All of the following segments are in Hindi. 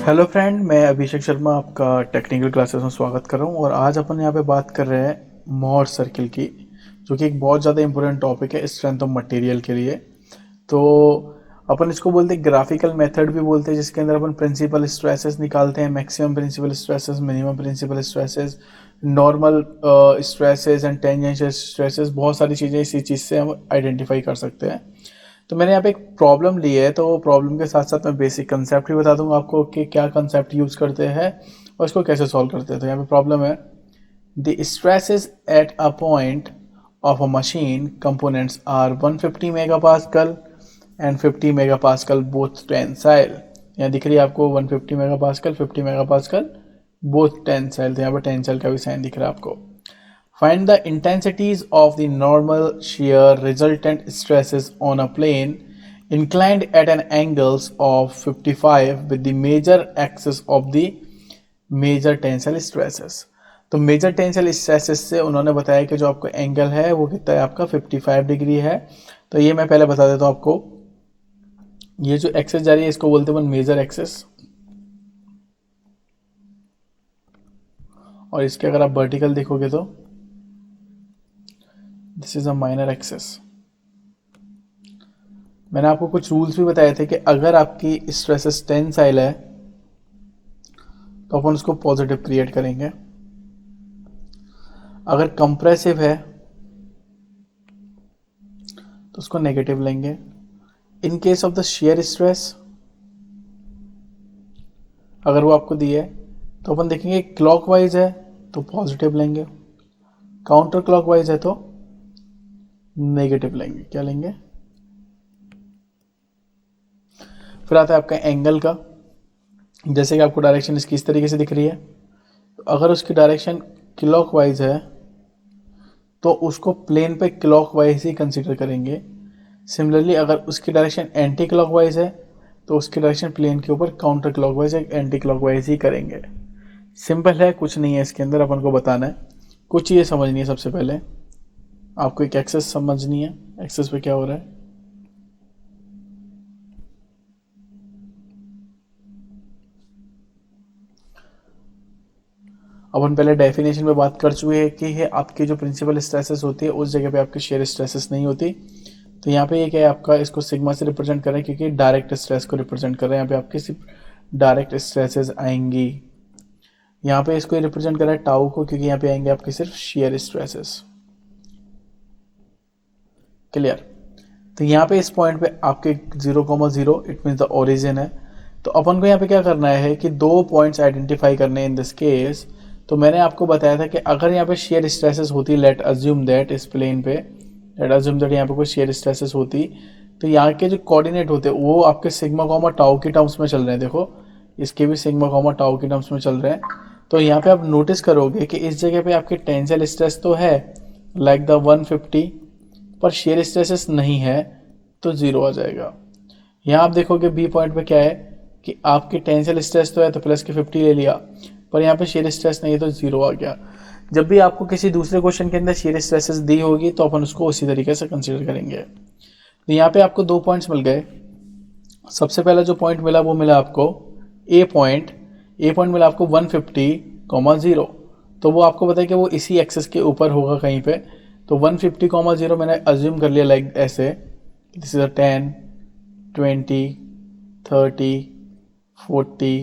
हेलो फ्रेंड, मैं अभिषेक शर्मा आपका टेक्निकल क्लासेस में स्वागत कर रहा हूँ। और आज अपन यहाँ पे बात कर रहे हैं मोहर सर्किल की, जो कि एक बहुत ज़्यादा इंपॉर्टेंट टॉपिक है स्ट्रेंथ ऑफ मटेरियल के लिए। तो अपन इसको बोलते हैं ग्राफिकल मेथड भी बोलते हैं, जिसके अंदर अपन प्रिंसिपल स्ट्रेसेस निकालते हैं, maximum principal stresses, minimum principal stresses, normal stresses and tangential stresses, बहुत सारी चीज़ें इसी चीज़ से हम आइडेंटिफाई कर सकते हैं। तो मैंने यहाँ पे एक प्रॉब्लम ली है, तो प्रॉब्लम के साथ साथ मैं बेसिक कंसेप्ट भी बता दूंगा आपको कि क्या कंसेप्ट यूज करते हैं और इसको कैसे सॉल्व करते हैं। तो यहाँ पे प्रॉब्लम है, the stresses at a point of a machine components are 150 megapascal and 50 megapascal both tensile. यहाँ दिख रही है आपको 150 मेगापास्कल, 50 मेगापास्कल बोथ टेंसाइल। तो यहाँ पर टेंसाइल का भी साइन दिख रहा है आपको। Find the intensities of the normal shear resultant stresses on a plane inclined at an angles of 55 with the major axis of the major tensile stresses। तो मेजर टेंसाइल स्ट्रेसेस से उन्होंने बताया कि जो आपको एंगल है वो कितना है, आपका 55 डिग्री है। तो ये मैं पहले बता देता हूँ आपको। ये जो एक्सेस जा रही है इसको बोलते हैं मेजर एक्सेस, और इसके अगर आप वर्टिकल देखोगे तो this is a minor axis. मैंने आपको कुछ रूल्स भी बताए थे कि अगर आपकी स्ट्रेसेस टेंसाइल है तो अपन उसको पॉजिटिव क्रिएट करेंगे, अगर कंप्रेसिव है तो उसको नेगेटिव लेंगे। In case of the shear stress अगर वो आपको दी है तो अपन देखेंगे क्लॉकवाइज है तो पॉजिटिव लेंगे, काउंटर क्लॉकवाइज है तो नेगेटिव लेंगे। क्या लेंगे? फिर आता है आपका एंगल का। जैसे कि आपको डायरेक्शन इसकी इस तरीके से दिख रही है, तो अगर उसकी डायरेक्शन क्लॉकवाइज है तो उसको प्लेन पे क्लॉकवाइज ही कंसीडर करेंगे। सिमिलरली अगर उसकी डायरेक्शन एंटी क्लॉकवाइज है तो उसकी डायरेक्शन प्लेन के ऊपर काउंटर क्लॉकवाइज या एंटी क्लॉकवाइज ही करेंगे। सिंपल है, कुछ नहीं है इसके अंदर, अपन को बताना है। कुछ चीज़ें समझनी है। सबसे पहले आपको एक एक्सेस समझनी है, एक्सेस पे क्या हो रहा है। अपन पहले डेफिनेशन में बात कर चुके हैं कि है आपकी जो प्रिंसिपल स्ट्रेसेस होती है उस जगह पे आपकी शेयर स्ट्रेसेस नहीं होती। तो यहाँ पे ये क्या है, आपका इसको सिग्मा से रिप्रेजेंट कर रहे हैं क्योंकि डायरेक्ट स्ट्रेस को रिप्रेजेंट कर रहे हैं। यहाँ पे आपकी सिर्फ डायरेक्ट स्ट्रेसेस आएंगी। यहाँ पे इसको रिप्रेजेंट कर रहा है टाउ को, क्योंकि यहाँ पे आएंगे आपके सिर्फ शेयर स्ट्रेसेस। क्लियर? तो यहाँ पे इस पॉइंट पे आपके 0,0 इट मीन द ओरिजिन है। तो अपन को यहाँ पे क्या करना है कि दो पॉइंट्स आइडेंटिफाई करने इन दिस केस। तो मैंने आपको बताया था कि अगर यहाँ पे शेयर स्ट्रेसेस होती, लेट अज्यूम दैट इस प्लेन पे, लेट अज्यूम दैट यहाँ पे कोई शेयर स्ट्रेसेस होती, तो यहाँ के जो कोऑर्डिनेट होते वो आपके सिग्मा कॉमा टाउ की टर्म्स में चल रहे हैं। देखो इसके भी सिग्मा कॉमा टाउ की टर्म्स में चल रहे हैं। तो यहाँ पे आप नोटिस करोगे कि इस जगह पे आपकी टेंसाइल स्ट्रेस तो है लाइक द 150, पर शेयर स्ट्रेसेस नहीं है तो 0 आ जाएगा। यहाँ आप देखोगे बी पॉइंट पे क्या है कि आपकी टेंसाइल स्ट्रेस तो है तो प्लस के 50 ले लिया, पर यहाँ पे शेयर स्ट्रेस नहीं है तो 0 आ गया। जब भी आपको किसी दूसरे क्वेश्चन के अंदर शेयर स्ट्रेसेस दी होगी तो अपन उसको उसी तरीके से कंसिडर करेंगे। तो यहाँ पे आपको दो पॉइंट्स मिल गए। सबसे पहला जो पॉइंट मिला वो मिला आपको ए पॉइंट मिला आपको 150,0। तो वो आपको पता है कि वो इसी एक्सेस के ऊपर होगा कहीं पे। तो 150,0 मैंने अज्यूम कर लिया लाइक ऐसे, this is a 10, 20, 30, 40,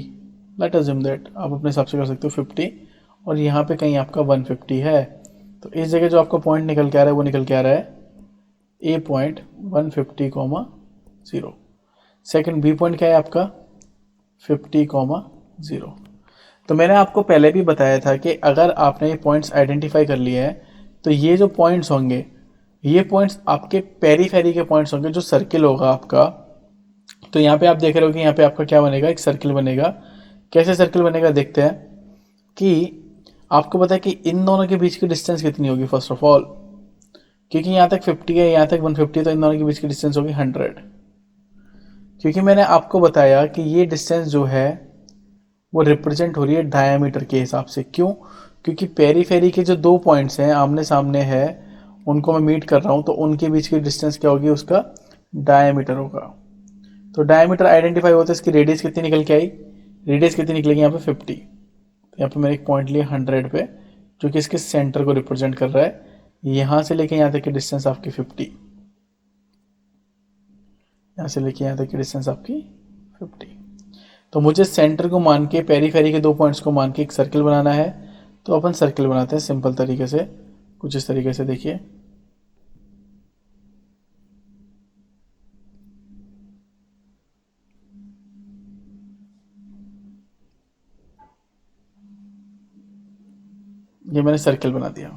late assume that, आप अपने हिसाब से कर सकते हो 50, और यहाँ पे कहीं आपका 150 है। तो इस जगह जो आपका पॉइंट निकल के आ रहा है वो निकल के आ रहा है ए पॉइंट 150,0। सेकंड बी पॉइंट क्या है आपका 50,0। तो मैंने आपको पहले भी बताया था कि अगर आपने ये पॉइंट्स आइडेंटिफाई कर लिए हैं तो ये जो पॉइंट्स होंगे ये पॉइंट्स आपके पेरीफेरी के पॉइंट्स होंगे, जो सर्किल होगा आपका। तो यहाँ पे आप देख रहे हो कि यहाँ पे आपका क्या बनेगा, एक सर्किल बनेगा। कैसे सर्किल बनेगा देखते हैं। कि आपको पता है कि इन दोनों के बीच की डिस्टेंस कितनी होगी फर्स्ट ऑफ ऑल, क्योंकि यहाँ तक 50 है, यहाँ तक 150, तो इन दोनों के बीच की डिस्टेंस होगी 100। क्योंकि मैंने आपको बताया कि ये डिस्टेंस जो है वो रिप्रेजेंट हो रही है डायामीटर के हिसाब से। क्यों? क्योंकि पेरीफेरी के जो दो पॉइंट्स हैं आमने सामने है, उनको मैं मीट कर रहा हूँ, तो उनके बीच की डिस्टेंस क्या होगी, उसका डायामीटर होगा। तो डायमीटर आइडेंटिफाई होता है, इसकी रेडियस कितनी निकल के आई, रेडियस कितनी निकलेगी यहाँ पे 50। तो यहाँ पे मैंने एक पॉइंट लिया 100 पे, जो कि इसके सेंटर को रिप्रेजेंट कर रहा है। यहाँ से लेके यहाँ तक की डिस्टेंस आपकी 50, यहाँ से लेके यहाँ तक की डिस्टेंस आपकी 50। तो मुझे सेंटर को मान के, पेरीफेरी के 2 पॉइंट्स को मान के एक सर्कल बनाना है। तो अपन सर्कल बनाते हैं सिंपल तरीके से, कुछ इस तरीके से। देखिए ये मैंने सर्कल बना दिया।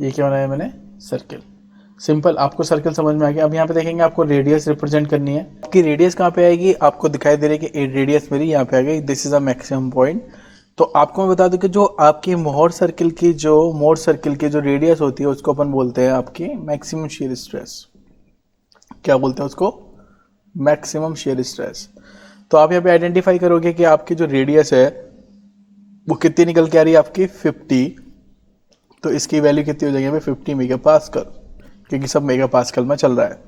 ये क्या बनाया मैंने? सर्कल। सिंपल, आपको सर्कल समझ में आ गया। अब यहाँ पे देखेंगे आपको रेडियस रिप्रेजेंट करनी है। आपकी रेडियस कहाँ पे आएगी? आपको दिखाई दे रही है कि रेडियस मेरी यहाँ पे आ गई। This is a maximum point. तो आपको मैं बता दूं कि जो आपकी मोर सर्कल की जो रेडियस होती है उसको अपन बोलते हैं आपकी मैक्सिमम शियर स्ट्रेस। क्या बोलते हैं उसको? Maximum shear stress. तो आप यहाँ पे आइडेंटिफाई करोगे कि आपकी जो रेडियस है वो कितनी निकल के आ रही है आपकी 50। तो इसकी वैल्यू कितनी हो जाएगी यहाँ पे 50 मेगा पास्कल, क्योंकि सब मेगा पास्कल में चल रहा है।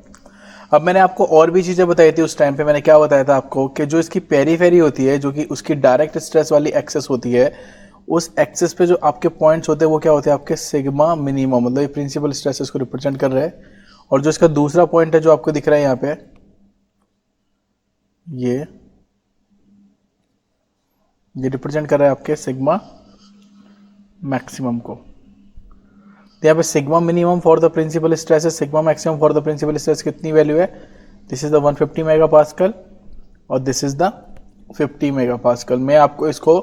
अब मैंने आपको और भी चीज़ें बताई थी उस टाइम पे। मैंने क्या बताया था आपको कि जो इसकी पेरीफेरी होती है, जो कि उसकी डायरेक्ट स्ट्रेस वाली एक्सेस होती है, उस एक्सेस पे जो आपके पॉइंट्स होते हैं वो क्या होते हैं आपके सिग्मा मिनिमम, मतलब ये प्रिंसिपल स्ट्रेसेस को रिप्रेजेंट कर रहे हैं। और जो इसका दूसरा पॉइंट है जो आपको दिख रहा है यहाँ पे, ये रिप्रेजेंट कर रहा है आपके सिग्मा मैक्सिमम को। यहाँ पे sigma minimum for the principal stress है, sigma maximum for the principal stress कितनी वैल्यू है? This is the 150 mega pascal और this is the 50 mega pascal. मैं आपको इसको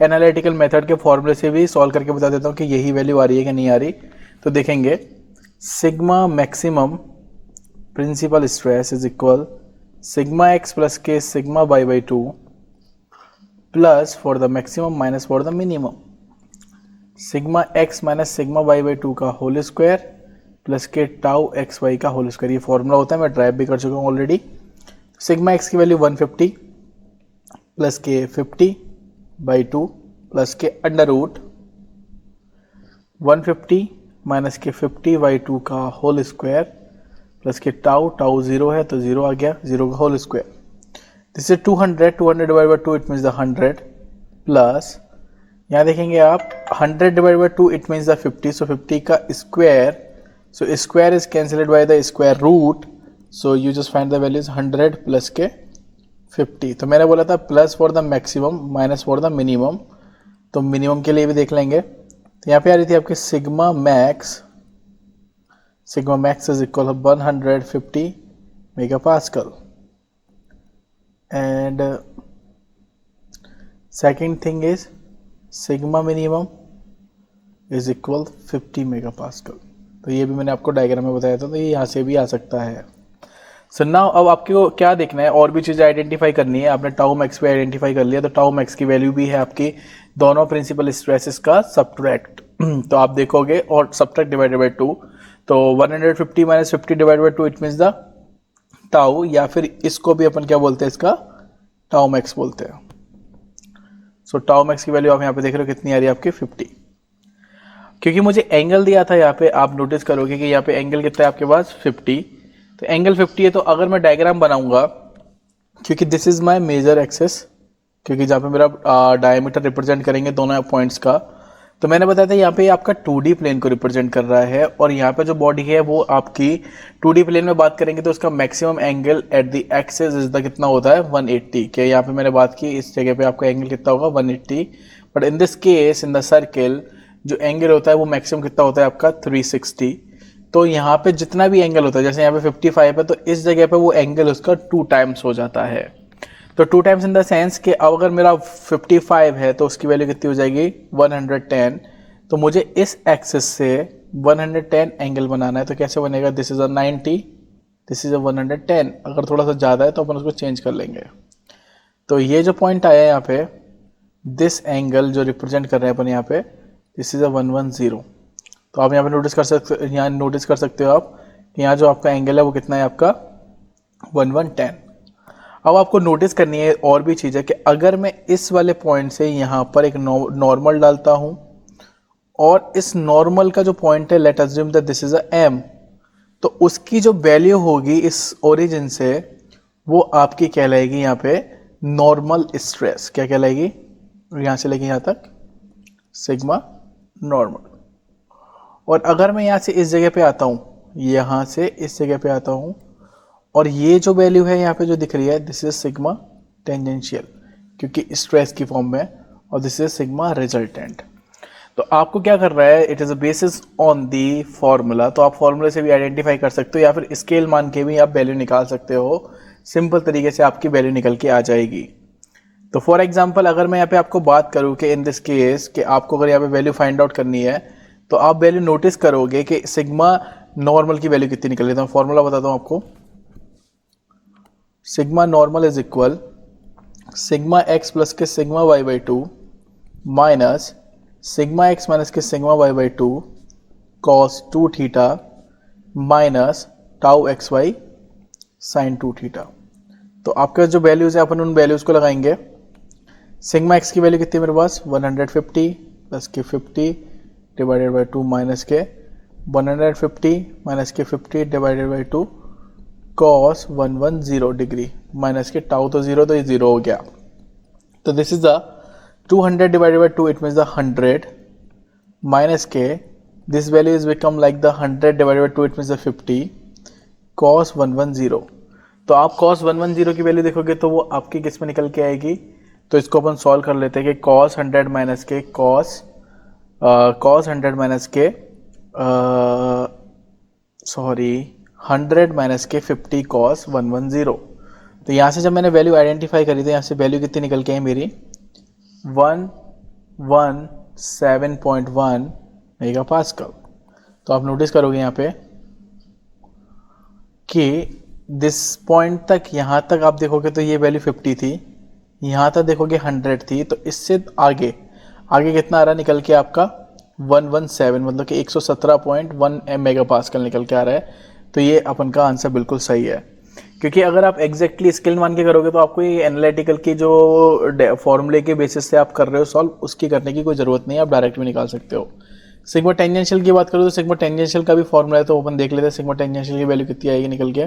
एनालिटिकल मेथड के फॉर्मूले से भी सॉल्व करके बता देता हूँ कि यही वैल्यू आ रही है कि नहीं आ रही। तो देखेंगे, sigma maximum principal stress is equal sigma x plus के sigma by by 2 plus for the maximum minus for the minimum sigma x minus sigma Y by 2 का होल स्क्वायर प्लस के टाउ एक्स वाई का होल स्क्वायर। ये फॉर्मूला होता है, मैं ड्राइव भी कर चुका हूँ ऑलरेडी। सिग्मा एक्स की वैल्यू 150 प्लस के 50 बाई 2 प्लस के अंडर रूट 150 माइनस के 50 बाई 2 का होल स्क्वायर प्लस के टाउ 0 है तो 0 आ गया, 0 का whole square. This is 200 divide by 2 it means the 100 plus यहाँ देखेंगे आप 100 divide by 2 it means the 50। So 50 का square, so square is cancelled by the square root, so you just find the values 100 plus के 50। तो मैंने बोला था plus for the maximum minus for the minimum, तो मिनिमम के लिए भी देख लेंगे। तो यहाँ पे आ रही थी आपके sigma max is equal 150 mega pascal and second thing is sigma minimum is equal 50 mega pascal. तो ये भी मैंने आपको डायग्राम में बताया था, तो ये यहाँ से भी आ सकता है। सो नाउ अब आपको क्या देखना है, और भी चीज़ें आइडेंटिफाई करनी है। आपने टाउ मैक्स भी आइडेंटिफाई कर लिया, तो टाउ मैक्स की वैल्यू भी है आपकी दोनों प्रिंसिपल स्ट्रेसेस का सब्ट्रैक्ट। तो आप देखोगे और सब्ट्रैक्ट डिवाइडेड बाई 2, तो 150 minus 50 divide by 2 it means the tau, या फिर इसको भी अपन क्या बोलते हैं, इसका टाउ मैक्स बोलते हैं। सो टाउ मैक्स की वैल्यू आप यहाँ पे देख रहे हो कितनी आ रही है आपकी 50। क्योंकि मुझे एंगल दिया था यहाँ पे, आप नोटिस करोगे कि यहाँ पे एंगल कितना है आपके पास 50। तो एंगल 50 है, तो अगर मैं डायग्राम बनाऊंगा, क्योंकि this is my major axis, क्योंकि जहाँ पे मेरा डायमीटर रिप्रेजेंट करेंगे दोनों पॉइंट्स का, तो मैंने बताया था यहाँ पे आपका 2D प्लेन को रिप्रेजेंट कर रहा है। और यहाँ पे जो बॉडी है वो आपकी 2D प्लेन में बात करेंगे तो उसका maximum angle at the axis is the कितना होता है 180। क्या यहाँ पे मैंने बात की, इस जगह पे आपका एंगल कितना होगा 180, but in this case in the circle जो एंगल होता है वो मैक्सिमम कितना होता है आपका 360। तो यहाँ पे जितना भी एंगल होता है, जैसे यहाँ पे 55 है, तो इस जगह पे वो एंगल उसका 2 टाइम्स हो जाता है। तो 2 टाइम्स इन द सेंस कि अब अगर मेरा 55 है तो उसकी वैल्यू कितनी हो जाएगी 110। तो मुझे इस एक्सिस से 110 एंगल बनाना है, तो कैसे बनेगा, this is a 90, this is अ 110। अगर थोड़ा सा ज़्यादा है तो अपन उसको चेंज कर लेंगे। तो ये जो पॉइंट आया यहाँ पे, दिस एंगल जो रिप्रेजेंट कर रहे हैं अपन यहाँ पे, दिस इज अ 110। तो आप यहाँ पे नोटिस कर सकते हो आप कि यहाँ जो आपका एंगल है वो कितना है आपका 110। अब आपको नोटिस करनी है और भी चीज़ है कि अगर मैं इस वाले पॉइंट से यहाँ पर एक नॉर्मल डालता हूँ और इस नॉर्मल का जो पॉइंट है late assume that this is a m, तो उसकी जो वैल्यू होगी इस ओरिजिन से वो आपकी कहलाएगी यहाँ पे नॉर्मल स्ट्रेस क्या कहलाएगी, यहाँ से लेके यहाँ तक सिग्मा नॉर्मल। और अगर मैं यहाँ से इस जगह पे आता हूँ, यहाँ से इस जगह पे आता हूँ, और ये जो वैल्यू है यहाँ पे जो दिख रही है, दिस इज सिग्मा टेंजेंशियल क्योंकि स्ट्रेस की फॉर्म में, और दिस इज सिग्मा रिजल्टेंट। तो आपको क्या कर रहा है, it is a basis on the formula. तो आप फॉर्मूले से भी आइडेंटिफाई कर सकते हो या फिर स्केल मान के भी आप वैल्यू निकाल सकते हो। सिंपल तरीके से आपकी वैल्यू निकल के आ जाएगी। तो फॉर एग्जांपल अगर मैं यहाँ पे आपको बात करूँ कि इन दिस केस कि आपको अगर यहाँ पे वैल्यू फाइंड आउट करनी है, तो आप वैल्यू नोटिस करोगे कि सिग्मा नॉर्मल की वैल्यू कितनी निकल रही है। तो मैं फॉर्मूला बताता हूँ आपको। Sigma normal is equal sigma x plus के sigma Y by two minus sigma x minus के sigma Y by two cos two theta minus tau x y sine two theta. तो आपके जो वैल्यूज है अपन उन वैल्यूज को लगाएंगे। सिग्मा एक्स की वैल्यू कितनी है मेरे पास, 150 प्लस के 50 डिवाइडेड बाई 2 माइनस के 150 माइनस के 50 divided by 2 cos 110 degree minus के टाउ तो जीरो, तो ये जीरो हो गया। तो this is the 200 divided by 2, it means the 100 minus के this value is become like the 100 divided by 2, it means the 50 cos 110। तो आप कॉस 110 की वैल्यू देखोगे तो वो आपकी किस में निकल के आएगी। तो इसको अपन सॉल्व कर लेते हैं कि कॉस 100 माइनस के कॉस 100 माइनस के 100 माइनस के 50 कॉस 110। तो यहाँ से जब मैंने वैल्यू आइडेंटिफाई करी तो यहाँ से वैल्यू कितनी निकल के आई मेरी 117.1 मेगा पास्कल। तो आप नोटिस करोगे यहाँ पे कि दिस पॉइंट तक, यहाँ तक आप देखोगे तो ये वैल्यू 50 थी, यहाँ तक देखोगे 100 थी, तो इससे आगे आगे कितना आ रहा है निकल के आपका 117, मतलब कि 117.1 मेगा पास्कल निकल के आ रहा है। तो ये अपन का आंसर बिल्कुल सही है, क्योंकि अगर आप एग्जैक्टली स्केल मान के करोगे तो आपको ये एनालिटिकल की जो फॉर्मूले के बेसिस से आप कर रहे हो सॉल्व, उसकी करने की कोई ज़रूरत नहीं है, आप डायरेक्ट भी निकाल सकते हो। सिग्मा टेंजेंशियल की बात करो तो सिग्मा टेंजेंशियल का भी फॉर्मूला है, तो अपन देख लेते हैं सिग्मा टेंजेंशियल की वैल्यू कितनी आएगी निकल के।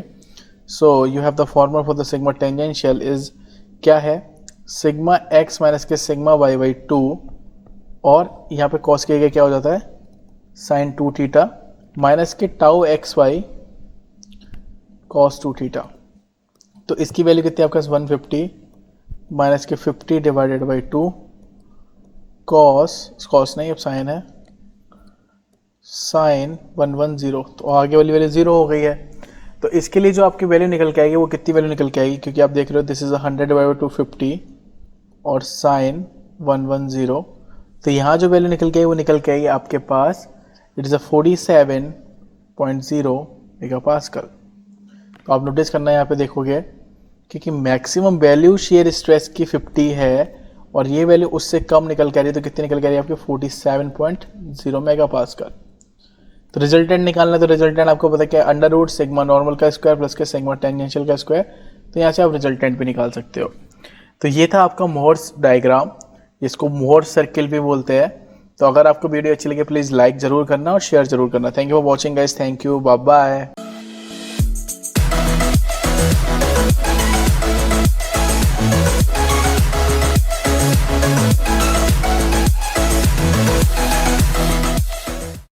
So you have the formula for the sigma tangential is क्या है, सिग्मा एक्स माइनस के सिग्मा वाई बाई टू, और यहाँ पे कॉस के क्या हो जाता है साइन टू थीटा माइनस के tau x Y cos two theta. तो इसकी वैल्यू कितनी है आपके पास 150 माइनस के 50 डिवाइडेड बाई 2 कॉस नहीं अब साइन है, साइन 110। तो आगे वाली वैल्यू 0 हो गई है। तो इसके लिए जो आपकी वैल्यू निकल के आएगी वो कितनी वैल्यू निकल के आएगी, क्योंकि आप देख रहे हो दिस इज 100 डिवाइडेड बाई 250 और साइन 110। तो यहाँ जो वैल्यू निकल के आई वो निकल के आई आपके पास इट इज़ 47.0 मेगा पास्कल। तो आप नोटिस करना यहाँ पे देखोगे क्योंकि मैक्सिमम वैल्यू शेयर स्ट्रेस की 50 है और ये वैल्यू उससे कम निकल के आ रही है, तो कितनी निकल के आ रही है आपकी 47.0 मेगा पास्कल। तो रिजल्टेंट निकालना है, तो रिजल्टेंट आपको पता क्या है, अंडर रूट सिग्मा नॉर्मल का स्क्वायर प्लस के सिग्मा टेंजेंशियल का स्क्वायर। तो यहाँ से आप रिजल्टेंट भी निकाल सकते हो। तो ये था आपका मोहर्स डायग्राम, जिसको मोहर्स सर्किल भी बोलते हैं। तो अगर आपको वीडियो अच्छी लगे प्लीज़ लाइक जरूर करना और शेयर जरूर करना। Thank you for watching guys, thank you, bye bye.